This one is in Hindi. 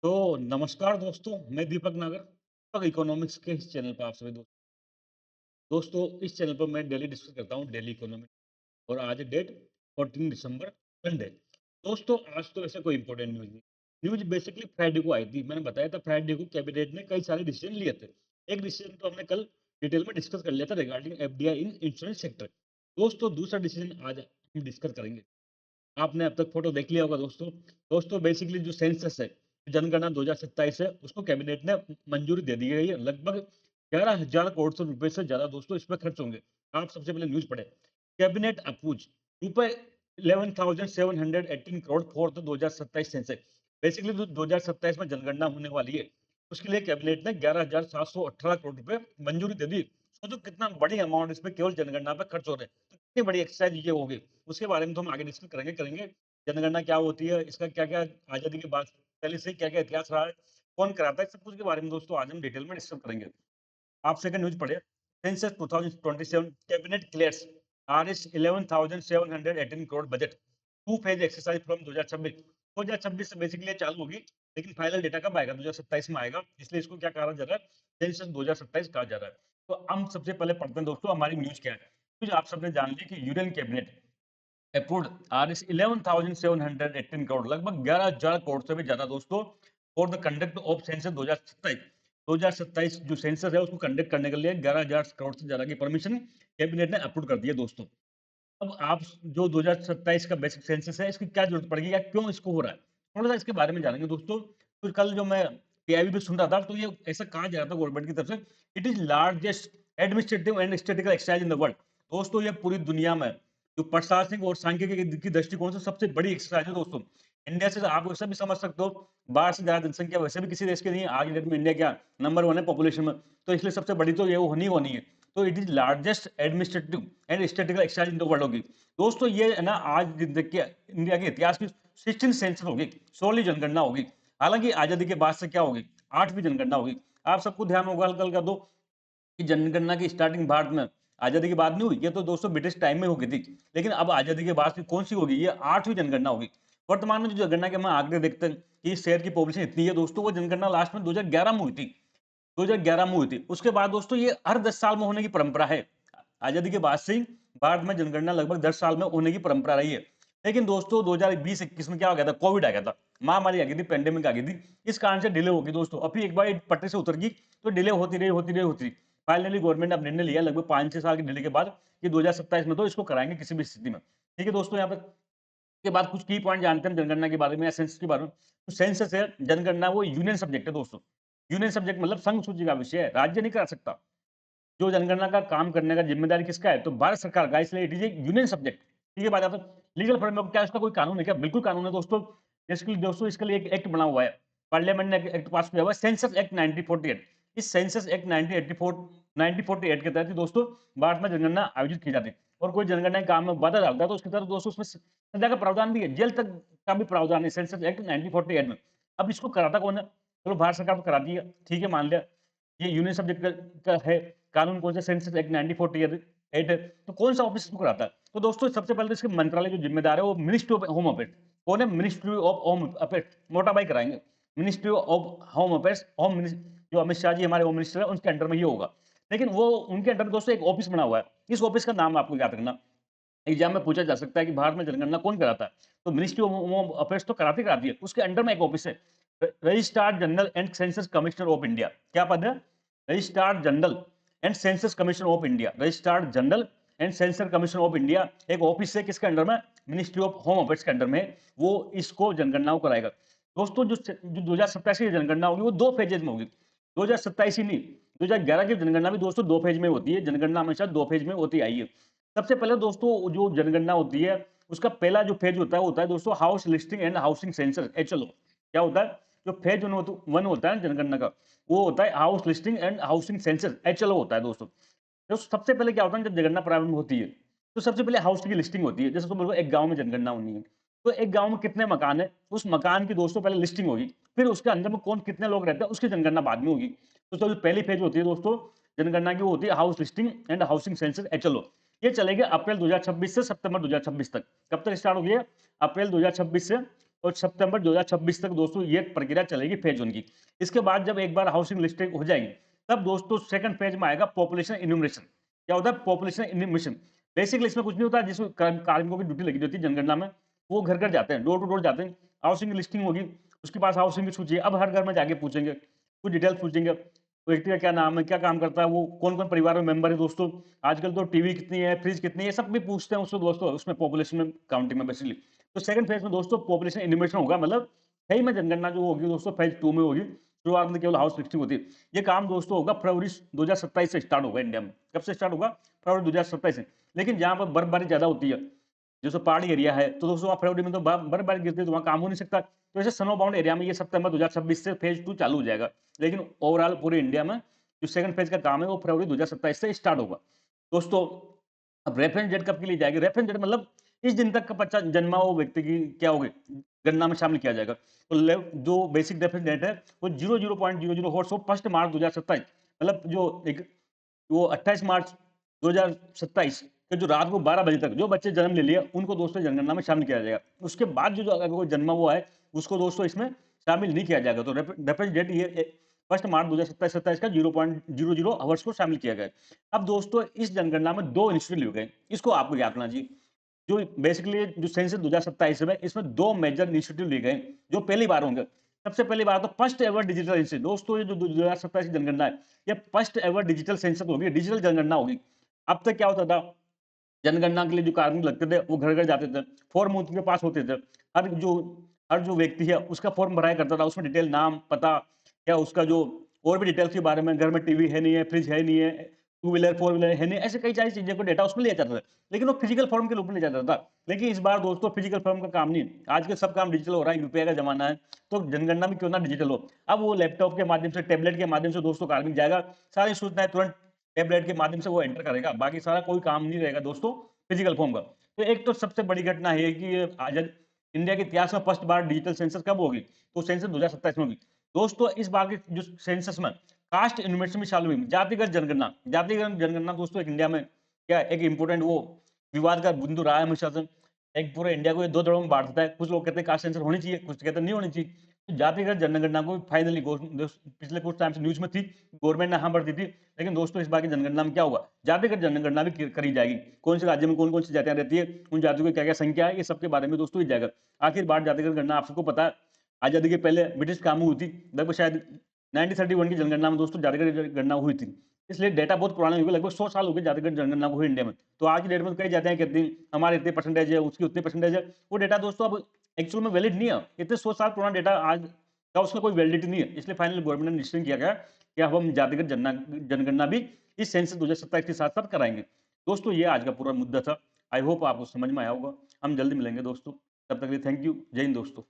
तो नमस्कार दोस्तों, मैं दीपक नागर, दीपक इकोनॉमिक्स के इस चैनल पर आप सभी दोस्तों इस चैनल पर मैं डेली डिस्कस करता हूँ डेली इकोनॉमिक। और आज डेट 14 दिसंबर संडे। दोस्तों आज तो ऐसा कोई इंपॉर्टेंट न्यूज़ नहीं। न्यूज़ बेसिकली फ्राइडे को आई थी। मैंने बताया था फ्राइडे को कैबिनेट ने कई सारे डिसीजन लिए थे। एक डिसीजन तो हमने कल डिटेल में डिस्कस कर लिया था regarding FDI in insurance sector. दोस्तों दूसरा डिसीजन आज हम डिस्कस करेंगे। आपने अब तक फोटो देख लिया होगा दोस्तों। दोस्तों बेसिकली जो सेंसस है, जनगणना 2027 है, उसको कैबिनेट ने मंजूरी दे दी गई है। लगभग 11,000 करोड़ से रुपए से ज्यादा दोस्तों इस पर खर्च होंगे। आप सबसे पहले न्यूज पढ़े। कैबिनेट अप्रूव रुपए 11,718 crore for the 2027 census. Basically जो 2027 में जनगणना होने वाली है, उसके लिए कैबिनेट ने 11,718 करोड़ रुपए मंजूरी दे दी। सोचो कितना बड़ी अमाउंट इसमें केवल जनगणना पे खर्च हो रहे हैं। तो कितनी बड़ी एक्सरसाइज ये होगी। उसके बारे में तो हम आगे डिस्कस करेंगे। जनगणना क्या होती है, इसका क्या-क्या आज़ादी के बाद पहले से क्या-क्या इतिहास रहा है, कौन कराता है, सब कुछ के बारे में दोस्तों आज हम डिटेल में डिस्कस करेंगे। आप सेकंड न्यूज़ पढ़िए। Census 2027 cabinet clears RS 11,718 crore budget. Two phase exercise from 2026। 2026 से बेसिकली ये चालू होगी, लेकिन फाइनल डेटा कब आएगा? 2027 में आएगा, इसलिए इसको क्या कहा जा रहा है? सेंसस 2027 कहा जा रहा है। तो हम सबसे पहले पढ़ते हैं दोस्तों हमारी न्यूज़ क्या है। न्यूज़ आप सबने जान ली कि union cabinet approved RS 11,718 crore, लगभग 11,000 करोड़ से भी ज्यादा दोस्तों, for the conduct of census 2027। जो सेंसस है उसको कंडक्ट करने के लिए 11,000 करोड़ से ज्यादा की परमिशन कैबिनेट ने अप्रूव कर दी है दोस्तों। अब आप जो 2027 का बेसिक सेंसस है, इसकी क्या जरूरत पड़ेगी या क्यों इसको हो रहा है, थोड़ा सा इसके बारे में जानेंगे दोस्तों। तो कल जो मैं पीआईबी पे सुन रहा था, तो ये ऐसा कहा जा रहा था गवर्नमेंट की तरफ से, it is largest administrative and statistical exercise in the world. दोस्तों ये पूरी दुनिया में जो प्रशासनिक और सांख्यिकी की दृष्टिकोण से सबसे बड़ी एक्सरसाइज है दोस्तों। इंडिया से आप वैसे भी समझ सकते हो, बाहर से ज्यादा जनसंख्या वैसे भी किसी देश की नहीं है। आज की डेट में इंडिया क्या नंबर 1 है पॉपुलेशन में, तो इसलिए सबसे बड़ी तो ये होनी है। तो it is largest administrative and statistical exercise in the world होगी दोस्तों। ये है ना, आज देखिए इंडिया के इतिहास की 16 सेंसस होगी, 16वीं जनगणना होगी। हालांकि आजादी के बाद से क्या होगी, 8वीं जनगणना होगी। आप सबको ध्यान होगा कल का दो कि जनगणना की स्टार्टिंग भारत में आजादी के बाद नहीं हुई, ये तो दोस्तों ब्रिटिश टाइम में हो गई थी। लेकिन अब आजादी के बाद कौन सी होगी, ये 8वीं जनगणना होगी। वर्तमान में जो जनगणना के हम आंकड़े देखते हैं कि इस शहर की पॉपुलेशन इतनी है दोस्तों, वो जनगणना लास्ट में 2011 में हुई थी। 2011 में हुई थी। उसके बाद दोस्तों ये हर 10 साल में होने की परंपरा है। आजादी के बाद से ही भारत में जनगणना लगभग 10 साल में होने की परंपरा रही है। लेकिन दोस्तों 2020-21 में क्या हो गया था, कोविड आ गया था, महामारी आ गई थी, पेंडेमिक आ गई थी। इस कारण से डिले हो गई दोस्तों। अभी एक बार ये पटरी से उतर गई, तो डिले होती रही। फाइनली गवर्नमेंट ने अब निर्णय लिया लगभग 5-6 साल के डिले के बाद कि 2027 में तो इसको कराएंगे किसी भी स्थिति में। ठीक है दोस्तों, यहाँ पर के बाद कुछ की पॉइंट जानते हैं जनगणना के बारे में या सेंसस के बारे में। तो सेंसस है, जनगणना वो यूनियन सब्जेक्ट है दोस्तों। यूनियन सब्जेक्ट मतलब संघ सूची का विषय है, राज्य नहीं करा सकता। जो जनगणना का काम करने का जिम्मेदारी किसका है, तो भारत सरकार का, इसलिए it is A union subject. ठीक है बात आता है लीगल फ्रेमवर्क, क्या इसका कोई कानून है क्या? बिल्कुल कानून है दोस्तों। इसके लिए दोस्तों इसके लिए एक एक्ट बना हुआ है, पार्लियामेंट ने एक्ट पास किया हुआ है, सेंसस एक्ट 1948। इस सेंसस एक्ट 1948 के तहत ही दोस्तों भारत में जनगणना आयोजित की जाती है। और कोई जनगणना के काम में बाधा डालता है तो उसके तहत दोस्तों उसमें सजा का प्रावधान भी है, जेल तक का भी प्रावधान है सेंसस एक्ट 1948 में। अब इसको कराता कौन है? चलो भारत सरकार तो कराती है, ठीक है मान लिया, ये यूनियन सब्जेक्ट का है। कानून कौन सा? सेंसस एक्ट 1948 है। तो कौन सा ऑफिस इसको कराता है? तो दोस्तों सबसे पहले तो इसके मंत्रालय जो जिम्मेदार है वो मिनिस्ट्री ऑफ होम अफेयर्स। कौन है? मिनिस्ट्री ऑफ होम अफेयर्स, मोटा भाई कराएंगे। मिनिस्ट्री ऑफ होम अफेयर्स, जो अमित शाह जी हमारे होम मिनिस्टर है, उनके अंडर में ये होगा। लेकिन वो उनके अंडर में दोस्तों एक ऑफिस बना हुआ है। इस ऑफिस का नाम आपको याद रखना, एग्जाम में पूछा जा सकता है कि भारत में जनगणना कौन कराता है। तो मिनिस्ट्री ऑफ होम अफेयर्स तो कराती है, उसके अंडर में एक ऑफिस है, registrar general and census commissioner of India. क्या पद है? Registrar general and census commission of India. Registrar general and sensor commission of India एक ऑफिस है, किसके अंडर में? मिनिस्ट्री ऑफ होम अफेयर्स के अंडर में है। वो इसको जनगणना को कराएगा दोस्तों। जो 2027 की जनगणना होगी वो 2 फेजेज में होगी। 2027 ही नहीं, 2011 की जनगणना भी दोस्तों 2 फेज में होती है। जनगणना हमेशा 2 फेज में होती आई है। सबसे पहले दोस्तों जो जनगणना होती है, उसका पहला जो फेज होता है दोस्तों house listing and housing census, HLO. क्या होता है? जो फेज 1 होता है जनगणना का, वो होता है house listing and housing census, HLO होता है दोस्तों। तो सबसे पहले क्या होता है, जब जनगणना प्रारंभ होती है तो सबसे पहले हाउस की लिस्टिंग होती है। जैसे तुम बोलो एक गांव में जनगणना होनी है, तो एक गांव में कितने मकान है, उस मकान की दोस्तों पहले लिस्टिंग होगी। फिर उसके अंदर में कौन कितने लोग रहते हैं उसकी जनगणना बाद में होगी। तो जो पहली फेज होती है दोस्तों जनगणना की, वो होती है house listing and housing census, HLO. ये चलेगा अप्रैल 2026 से सितंबर 2026 तक। कब तक स्टार्ट हो गया? अप्रैल 2026 से और सितंबर 2026 तक दोस्तों ये प्रक्रिया चलेगी फेज 1 की। इसके बाद जब एक बार हाउसिंग लिस्टिंग हो जाएगी, तब दोस्तों सेकंड फेज में आएगा पॉपुलेशन इन्यूमरेशन। क्या होता है पॉपुलेशन इन्यूमरेशन? बेसिकली इसमें कुछ नहीं होता, जिसमें कार्मिकों की ड्यूटी लगी होती है जनगणना में, वो घर-घर जाते हैं, डोर टू डोर जाते हैं, हाउसिंग की लिस्टिंग होगी, उसके पास हाउसिंग की सूची है। अब हर घर में जाके पूछेंगे, कुछ डिटेल्स पूछेंगे, व्यक्ति का क्या नाम है, क्या काम करता है, वो कौन-कौन परिवार में मेंबर है दोस्तों, आजकल तो टीवी कितनी है, फ्रिज कितनी है, सब भी पूछते हैं उससे दोस्तों, उसमें पॉपुलेशन में काउंटिंग में बेसिकली। तो सेकंड फेज में दोस्तों पॉपुलेशन इन्यूमरेशन होगा, मतलब सही में जनगणना जो होगी दोस्तों फेज 2 में होगी। शुरुआत में केवल हाउस लिस्टिंग होती है। ये काम दोस्तों होगा फरवरी 2027 से स्टार्ट होगा इंडिया में। कब से स्टार्ट होगा? फरवरी 2027 से। लेकिन जहाँ पर बर्फबारी ज़्यादा होती है, जैसे पहाड़ी एरिया है, तो दोस्तों वहाँ फरवरी में तो बर्फबारी गिरती है, तो वहाँ काम हो नहीं सकता। तो ऐसे स्नो बाउंड एरिया में ये सितंबर 2026 से फेज 2 चालू हो जाएगा। लेकिन ओवरऑल पूरे इंडिया में जो सेकंड फेज का काम है वो फरवरी 2027 से स्टार्ट होगा। दोस्तों अब रेफरेंस डेट कब के लिए जाएगी? रेफरेंस डेट मतलब इस दिन तक का बच्चा जन्मा हुआ व्यक्ति की क्या होगी? गणना में शामिल किया जाएगा। तो जो बेसिक रेफरेंस डेट है वो 00.00 होर्स हो 1 मार्च 2027, मतलब जो एक वो 28 मार्च 2027 के जो रात को 12 बजे तक जो बच्चे जन्म ले लिए उनको दोस्तों जनगणना में शामिल किया जाएगा। उसके बाद जो अगर कोई जन्मा हुआ है उसको दोस्तों इसमें शामिल नहीं किया जाएगा। तो रेफरेंस डेट ये 1 मार्च 2027 का 0.00 आवर्स को शामिल किया गया है। अब दोस्तों इस जनगणना में 2 इंस्टीट्यूट लिए गए। इसको आपको याद रखना जी। जो बेसिकली जो सेंसस 2027 में इसमें 2 मेजर इंस्टीट्यूट लिए गए जो पहली बार होंगे। सबसे पहली बार तो फर्स्ट एवर डिजिटल इंस्टीट्यूट दोस्तों, ये जो 2027 की जनगणना है ये फर्स्ट एवर डिजिटल सेंसस होगी, डिजिटल जनगणना होगी। अब तक क्या होता था, जनगणना के लिए जो कार्मिक लगते थे वो घर-घर जाते थे, फॉर्म उनके पास होते थे। हर जो हर जो व्यक्ति है उसका फॉर्म भराया करता था, उसमें डिटेल नाम, पता, या उसका जो और भी डिटेल्स के बारे में, घर में टीवी है नहीं है, फ्रिज है नहीं है, टू व्हीलर, फोर व्हीलर है नहीं, ऐसे कई सारी चीज़ों को डेटा उसमें लिया जाता था। लेकिन वो फिजिकल फॉर्म के रूप में लिया जाता था। लेकिन इस बार दोस्तों फिजिकल फॉर्म का काम नहीं, आजकल सब काम डिजिटल हो रहा है, यूपीआई का ज़माना है, तो जनगणना भी क्यों ना डिजिटल हो। अब वो लैपटॉप के माध्यम से, टैबलेट के माध्यम से दोस्तों कार्मिक जाएगा, सारी सूचनाएँ तुरंत टैबलेट के माध्यम से वो एंटर करेगा, बाकी सारा कोई काम नहीं रहेगा दोस्तों फिजिकल फॉर्म का। तो एक तो सबसे बड़ी घटना है कि ये आजाद इंडिया के इतिहास में फर्स्ट बार डिजिटल सेंसस कब होगी? तो सेंसस 2027 में होगी। दोस्तों इस बार के जो सेंसस में कास्ट इन्फॉर्मेशन भी शामिल हुई, जातिगत जनगणना। जातिगत जनगणना दोस्तों एक इंडिया में क्या एक इम्पोर्टेंट वो विवाद का बिंदु रहा है हमेशा से। एक पूरे इंडिया को ये 2 दड़ों में बाँट देता है। कुछ लोग कहते हैं कास्ट सेंसस होनी चाहिए, कुछ कहते हैं नहीं होनी चाहिए। तो जातिगत जनगणना को फाइनली पिछले कुछ टाइम से न्यूज़ में थी, गवर्नमेंट ने हाँ भर दी थी। लेकिन दोस्तों इस बार की जनगणना में क्या होगा? जातिगत जनगणना भी करी जाएगी। कौन से राज्य में कौन-कौन सी जातियाँ रहती है, उन जातियों की क्या-क्या संख्या है, ये सब के बारे में दोस्तों ही जाएगा। आखिर बार जातिगत गणना आप सबको पता है, आज़ादी के पहले ब्रिटिश कानून हुई थी, लगभग शायद 1931 की जनगणना में दोस्तों जातिगत गणना हुई थी। इसलिए डेटा बहुत पुराना हो गया, लगभग 100 साल हो गए जातिगत जनगणना को हुए इंडिया में। तो आज की डेट में कई जातियाँ कहती हैं, हमारे इतने परसेंटेज है, उसकी उतनी परसेंटेज है। वो डेटा दोस्तों अब एक्चुअल में वैलिड नहीं है। इतने 100 साल पुराना डेटा आज का उसका कोई वैलिडिटी नहीं है। इसलिए फाइनली गवर्नमेंट ने निश्चय किया गया कि अब हम जातिगत जनगणना भी इस सेंसस 2027 के साथ-साथ कराएँगे। दोस्तों ये आज का पूरा मुद्दा था। आई होप आपको समझ में आया होगा। हम जल्दी मिलेंगे दोस्तों। तब तक के लिए थैंक यू। जय हिंद दोस्तों।